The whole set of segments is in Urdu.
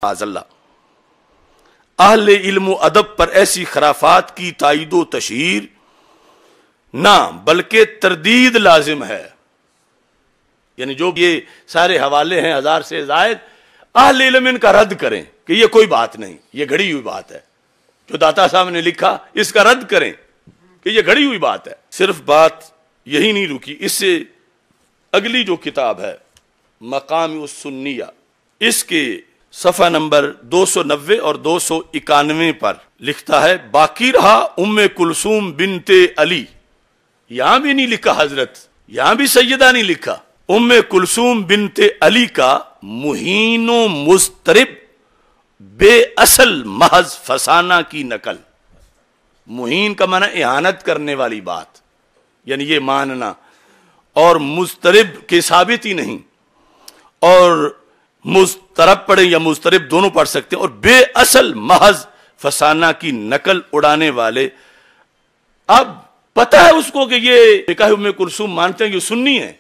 اللہ اہل علم و ادب پر ایسی خرافات کی تائید و تشہیر نہ بلکہ تردید لازم ہے. یعنی جو یہ سارے حوالے ہیں 1000 سے زائد، اہل علم ان کا رد کریں کہ یہ کوئی بات نہیں، یہ گھڑی ہوئی بات ہے. جو داتا صاحب نے لکھا اس کا رد کریں کہ یہ گھڑی ہوئی بات ہے. صرف بات یہی نہیں رکی، اس سے اگلی جو کتاب ہے مقام السنیہ، اس کے صفحہ نمبر 290 اور 291 پر لکھتا ہے باقی رہا ام کلثوم بنت علی. یہاں بھی نہیں لکھا حضرت، یہاں بھی سیدہ نہیں لکھا. ام کلثوم بنت علی کا مہین و مضطرب بے اصل محض فسانہ کی نقل. مہین کا معنی اہانت کرنے والی بات، یعنی یہ ماننا، اور مضطرب کے ثابت ہی نہیں، اور مضطرب پڑھیں یا مضطرب دونوں پڑھ سکتے ہیں، اور بے اصل محض فسانہ کی نقل اڑانے والے. اب پتہ ہے اس کو کہ یہ نکاح ام کلثوم مانتے ہیں، یہ سنی ہے،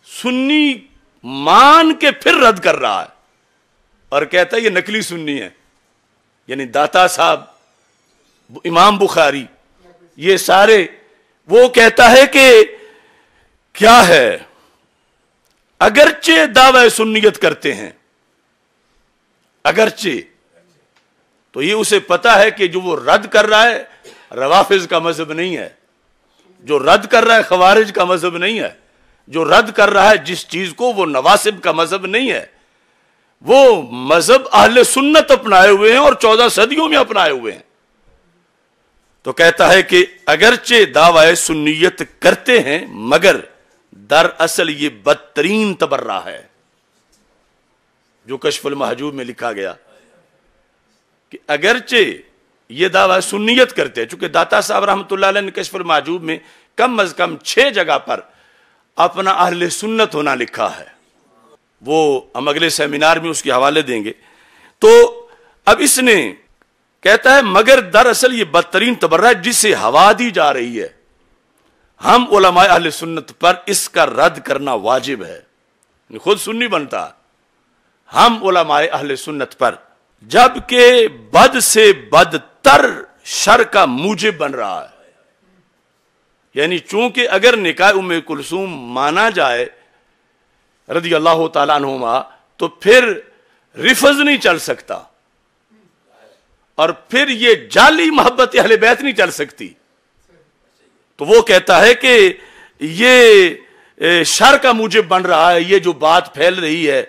سنی مان کے پھر رد کر رہا ہے اور کہتا ہے یہ نقلی سنی ہے. یعنی داتا صاحب، امام بخاری، یہ سارے وہ کہتا ہے کہ کیا ہے، اگرچہ دعوی سنیت کرتے ہیں، اگرچہ، تو یہ اسے پتا ہے کہ جو وہ رد کر رہا ہے روافض کا مذہب نہیں ہے، جو رد کر رہا ہے خوارج کا مذہب نہیں ہے، جو رد کر رہا ہے جس چیز کو وہ نواسب کا مذہب نہیں ہے، وہ مذہب اہل سنت اپنائے ہوئے ہیں اور 14 صدیوں میں اپنائے ہوئے ہیں. تو کہتا ہے کہ اگرچہ دعوی سنیت کرتے ہیں مگر دراصل یہ بدترین تبرہ ہے. جو کشف المحجوب میں لکھا گیا کہ اگرچہ یہ دعوی سنیت کرتے ہیں، چونکہ داتا صاحب رحمۃ اللہ علیہ نے کشف المحجوب میں کم از کم 6 جگہ پر اپنا اہل سنت ہونا لکھا ہے، وہ ہم اگلے سیمینار میں اس کے حوالے دیں گے. تو اب اس نے کہتا ہے مگر دراصل یہ بدترین تبرہ ہے جسے ہوا دی جا رہی ہے. ہم علماء اہل سنت پر اس کا رد کرنا واجب ہے. خود سنی بنتا، ہم علماء اہل سنت پر، جبکہ بد سے بدتر شر کا موجب بن رہا ہے. یعنی چونکہ اگر نکاح ام کلثوم مانا جائے رضی اللہ تعالیٰ عنہما تو پھر رفض نہیں چل سکتا، اور پھر یہ جعلی محبت اہل بیت نہیں چل سکتی. تو وہ کہتا ہے کہ یہ شر کا موجب بن رہا ہے، یہ جو بات پھیل رہی ہے،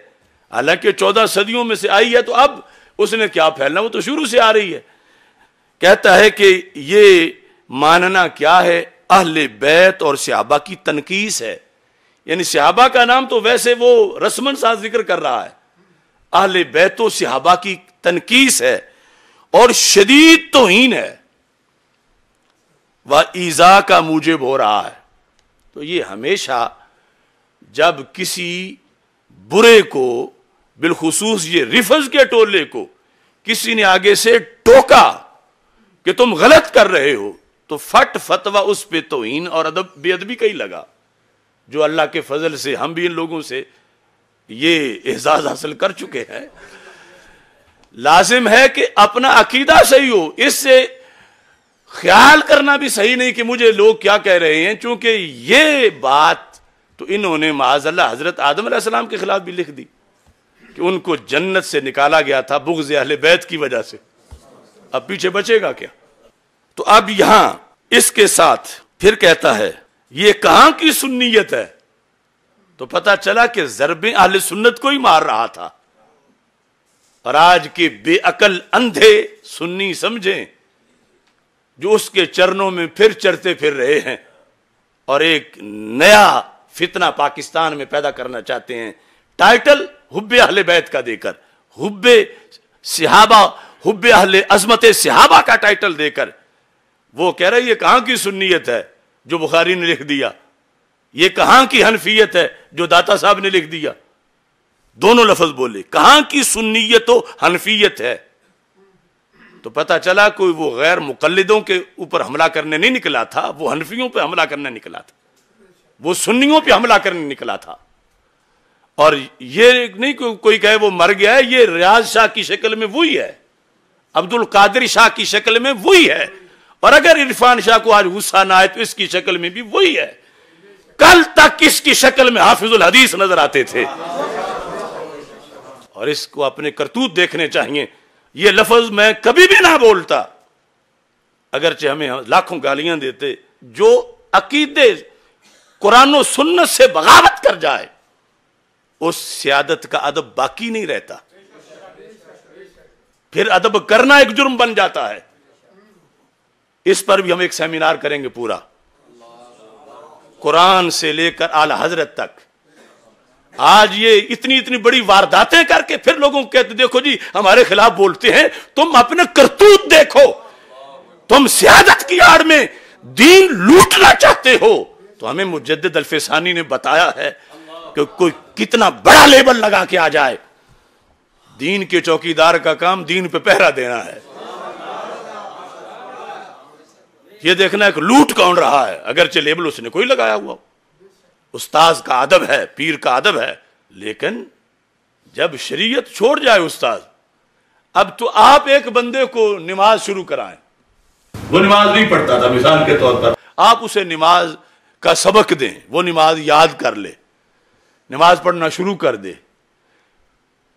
حالانکہ 14 صدیوں میں سے آئی ہے، تو اب اس نے کیا پھیلنا، وہ تو شروع سے آ رہی ہے. کہتا ہے کہ یہ ماننا کیا ہے، اہل بیت اور صحابہ کی تنقیص ہے. یعنی صحابہ کا نام تو ویسے وہ رسمن ساتھ ذکر کر رہا ہے، اہل بیت و صحابہ کی تنقیص ہے اور شدید توہین ہے، و ایذا کا موجب ہو رہا ہے. تو یہ ہمیشہ جب کسی برے کو، بالخصوص یہ رفض کے ٹولے کو، کسی نے آگے سے ٹوکا کہ تم غلط کر رہے ہو، تو فٹ فتوہ اس پہ توہین اور بے ادبی کا ہی لگا. جو اللہ کے فضل سے ہم بھی ان لوگوں سے یہ اعزاز حاصل کر چکے ہیں. لازم ہے کہ اپنا عقیدہ صحیح ہو، اس سے خیال کرنا بھی صحیح نہیں کہ مجھے لوگ کیا کہہ رہے ہیں، چونکہ یہ بات تو انہوں نے معاذ اللہ حضرت آدم علیہ السلام کے خلاف بھی لکھ دی کہ ان کو جنت سے نکالا گیا تھا بغض اہل بیت کی وجہ سے. اب پیچھے بچے گا کیا؟ تو اب یہاں اس کے ساتھ پھر کہتا ہے یہ کہاں کی سنیت ہے. تو پتہ چلا کہ ضربیں اہل سنت کو ہی مار رہا تھا. اور آج کے بے عقل اندھے سنی سمجھیں جو اس کے چرنوں میں پھر چرتے پھر رہے ہیں اور ایک نیا فتنہ پاکستان میں پیدا کرنا چاہتے ہیں، ٹائٹل حب اہل بیت کا دے کر، حب صحابہ، حب اہل عظمت صحابہ کا ٹائٹل دے کر. وہ کہہ رہے یہ کہاں کی سنیت ہے جو بخاری نے لکھ دیا، یہ کہاں کی حنفیت ہے جو داتا صاحب نے لکھ دیا. دونوں لفظ بولے، کہاں کی سنیت و حنفیت ہے. تو پتہ چلا کوئی وہ غیر مقلدوں کے اوپر حملہ کرنے نہیں نکلا تھا، وہ حنفیوں پہ حملہ کرنے نکلا تھا، وہ سنیوں پہ حملہ کرنے نکلا تھا. اور یہ نہیں کوئی کہے وہ مر گیا ہے، یہ ریاض شاہ کی شکل میں وہی ہے، عبد القادر شاہ کی شکل میں وہی ہے، اور اگر عرفان شاہ کو آج غصہ نہ آئے تو اس کی شکل میں بھی وہی ہے۔ کل تک اس کی شکل میں حافظ الحدیث نظر آتے تھے، اور اس کو اپنے کرتوت دیکھنے چاہیے۔ یہ لفظ میں کبھی بھی نہ بولتا، اگرچہ ہمیں لاکھوں گالیاں دیتے۔ جو عقیدے قرآن و سنت سے بغاوت کر جائے اس سیادت کا ادب باقی نہیں رہتا، پھر ادب کرنا ایک جرم بن جاتا ہے۔ اس پر بھی ہم ایک سیمینار کریں گے پورا، قرآن سے لے کر اعلی حضرت تک۔ آج یہ اتنی بڑی وارداتیں کر کے پھر لوگوں کو کہتے دیکھو جی ہمارے خلاف بولتے ہیں، تم اپنے کرتوت دیکھو، تم سیادت کی آڑ میں دین لوٹنا چاہتے ہو۔ تو ہمیں مجدد الفسانی نے بتایا ہے کہ کوئی کتنا بڑا لیبل لگا کے آ جائے، دین کے چوکیدار کا کام دین پہ پہرا دینا ہے، یہ دیکھنا ہے کہ لوٹ کون رہا ہے، اگرچہ لیبل اس نے کوئی لگایا ہوا۔ استاذ کا ادب ہے، پیر کا ادب ہے، لیکن جب شریعت چھوڑ جائے استاذ، اب تو آپ ایک بندے کو نماز شروع کرائیں، وہ نماز نہیں پڑھتا تھا مثال کے طور پر، آپ اسے نماز کا سبق دیں، وہ نماز یاد کر لے، نماز پڑھنا شروع کر دے،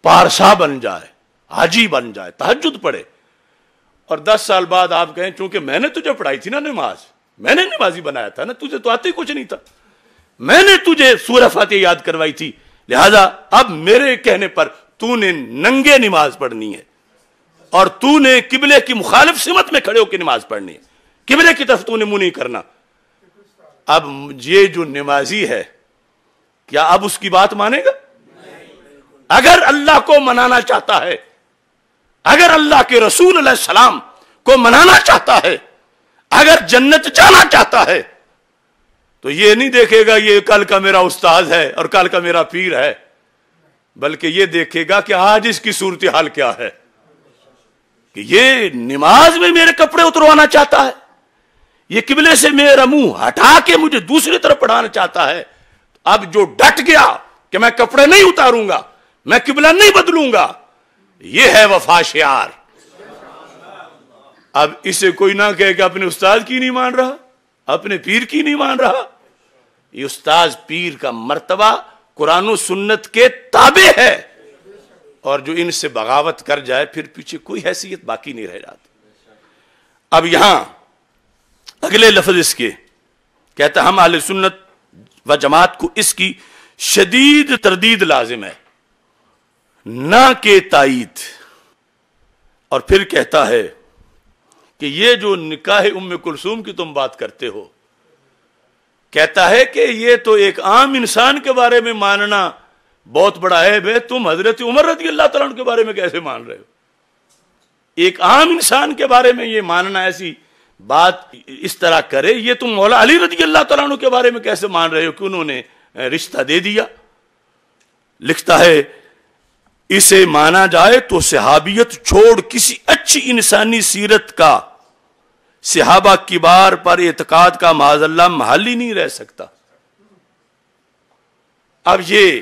پارسا بن جائے، حاجی بن جائے، تہجد پڑھے، اور 10 سال بعد آپ کہیں چونکہ میں نے تجھے پڑھائی تھی نا نماز، میں نے نمازی بنایا تھا نا، تجھے تو آتے کچھ نہیں تھا، میں نے تجھے سورہ فاتحہ یاد کروائی تھی، لہذا اب میرے کہنے پر تو نے ننگے نماز پڑھنی ہے، اور تو نے قبلے کی مخالف سمت میں کھڑے ہو کے نماز پڑھنی ہے، قبلے کی طرف تو نے منہ نہیں کرنا۔ اب یہ جو نمازی ہے کیا اب اس کی بات مانے گا؟ اگر اللہ کو منانا چاہتا ہے، اگر اللہ کے رسول علیہ السلام کو منانا چاہتا ہے، اگر جنت جانا چاہتا ہے، تو یہ نہیں دیکھے گا یہ کل کا میرا استاذ ہے اور کل کا میرا پیر ہے، بلکہ یہ دیکھے گا کہ آج اس کی صورتحال کیا ہے، کہ یہ نماز میں میرے کپڑے اتروانا چاہتا ہے، یہ قبلے سے میرا منہ ہٹا کے مجھے دوسری طرف پڑھانا چاہتا ہے۔ اب جو ڈٹ گیا کہ میں کپڑے نہیں اتاروں گا، میں قبلہ نہیں بدلوں گا، یہ ہے وفا شعار۔ اب اسے کوئی نہ کہے کہ اپنے استاد کی نہیں مان رہا، اپنے پیر کی نہیں مان رہا۔ یہ استاد پیر کا مرتبہ قرآن و سنت کے تابع ہے، اور جو ان سے بغاوت کر جائے پھر پیچھے کوئی حیثیت باقی نہیں رہ جاتی۔ اب یہاں اگلے لفظ اس کے کہتا ہم اہل سنت و جماعت کو اس کی شدید تردید لازم ہے، نہ کہ تائید۔ اور پھر کہتا ہے کہ یہ جو نکاح ام کلثوم کی تم بات کرتے ہو، کہتا ہے کہ یہ تو ایک عام انسان کے بارے میں ماننا بہت بڑا عیب ہے، تم حضرت عمر رضی اللہ تعالیٰ عنہ کے بارے میں کیسے مان رہے ہو؟ ایک عام انسان کے بارے میں یہ ماننا، ایسی بات اس طرح کرے، یہ تم مولا علی رضی اللہ تعالیٰ عنہ کے بارے میں کیسے مان رہے ہو کہ انہوں نے رشتہ دے دیا؟ لکھتا ہے اسے مانا جائے تو صحابیت چھوڑ کسی اچھی انسانی سیرت کا صحابہ کبار پر اعتقاد کا معاذ اللہ محل ہی نہیں رہ سکتا۔ اب یہ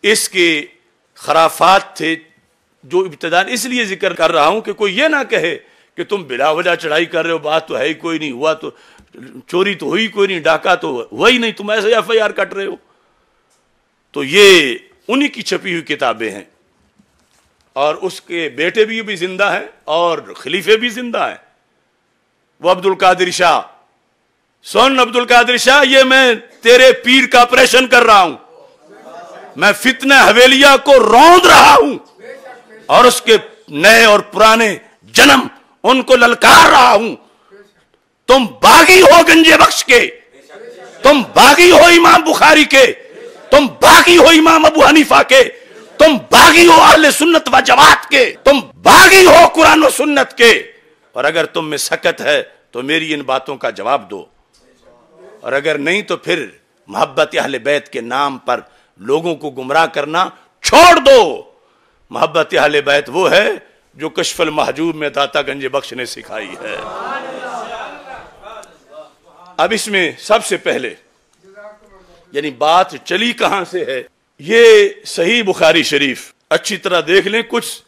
اس کے خرافات تھے جو ابتداء اس لیے ذکر کر رہا ہوں کہ کوئی یہ نہ کہے کہ تم بلا وجہ چڑھائی کر رہے ہو، بات تو ہے ہی کوئی نہیں، ہوا تو چوری تو ہوئی کوئی نہیں، ڈاکہ تو ہوا ہی نہیں، تم ایسے FIR کٹ رہے ہو۔ تو یہ انہی کی چھپی ہوئی کتابیں ہیں، اور اس کے بیٹے بھی زندہ ہیں اور خلیفے بھی زندہ ہیں۔ وہ عبد القادر شاہ، سن عبد القادر شاہ، یہ میں تیرے پیر کا آپریشن کر رہا ہوں، میں فتنہ حویلیہ کو روند رہا ہوں، اور اس کے نئے اور پرانے جنم ان کو للکار رہا ہوں۔ تم باغی ہو گنجے بخش کے، تم باغی ہو امام بخاری کے، تم باغی ہو امام ابو حنیفہ کے، تم باغی ہو اہل سنت و جماعت کے، تم باغی ہو قرآن و سنت کے، اور اگر تم میں سکت ہے تو میری ان باتوں کا جواب دو، اور اگر نہیں تو پھر محبت اہل بیت کے نام پر لوگوں کو گمراہ کرنا چھوڑ دو۔ محبت اہل بیت وہ ہے جو کشف المحجوب میں داتا گنج بخش نے سکھائی ہے۔ اب اس میں سب سے پہلے یعنی بات چلی کہاں سے ہے یہ صحیح بخاری شریف اچھی طرح دیکھ لیں. کچھ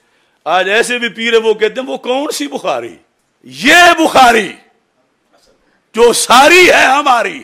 آج ایسے بھی پیر وہ کہتے ہیں وہ کون سی بخاری؟ یہ بخاری جو ساری ہے ہماری.